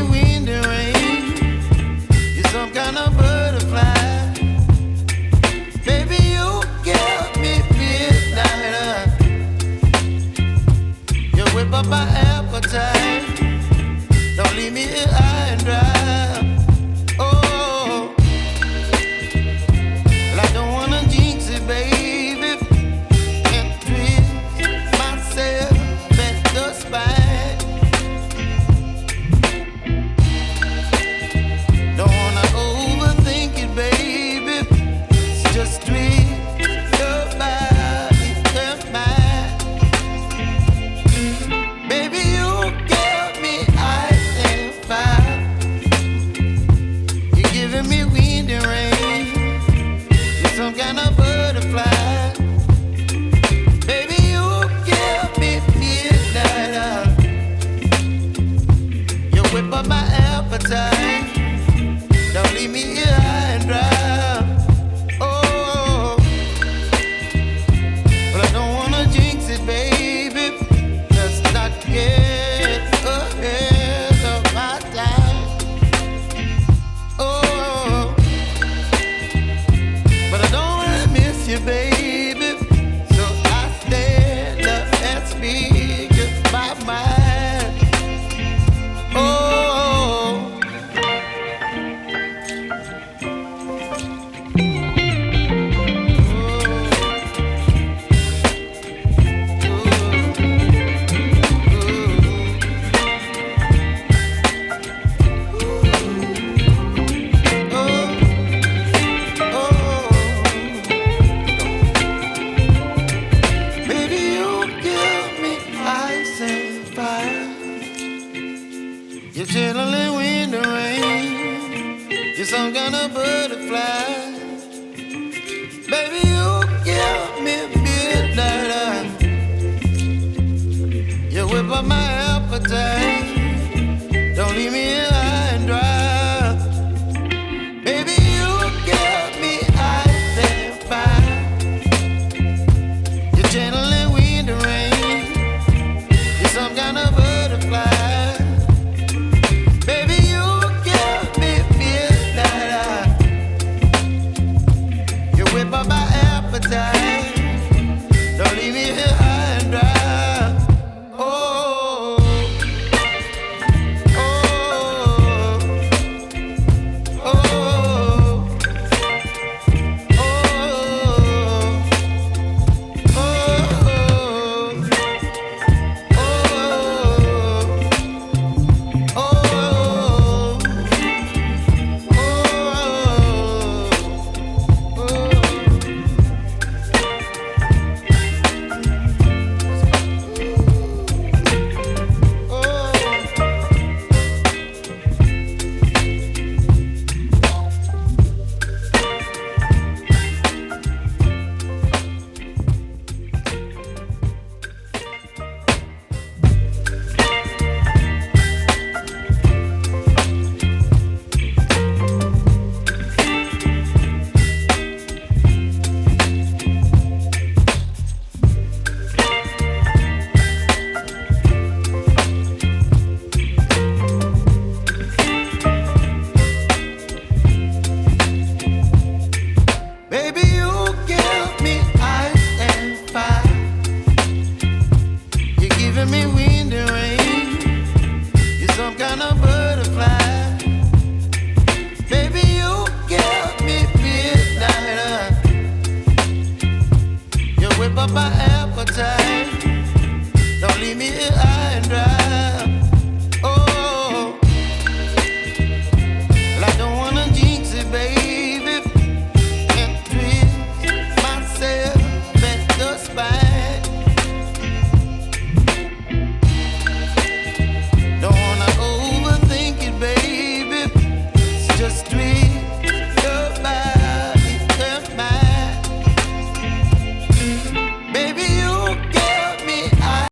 wind and rain. You're some kind of butterfly. Baby, you give me midnight. You whip up my appetite. Don't leave me here high and dry. Oh, well, I don't wanna jinx it, baby. Can't twist myself at the spine. Don't wanna overthink it, baby. It's just twist your body and mine. Baby, you give me ice and fire. You're giving me wind and rain. You're some kind of butterfly. Baby, you give me midnight. You whip up my appetite. Don't leave me here high and dry. Oh, but I don't wanna jinx it, baby. Let's not get ahead of my time. Oh, but I don't wanna miss you, baby. So I stand up and speak my mind. Oh. Baby, you give me ice and fire. You're chilling wind and rain. You're some kind of butterfly. Baby, you give me midnight. You whip up my appetite. Don't leave me here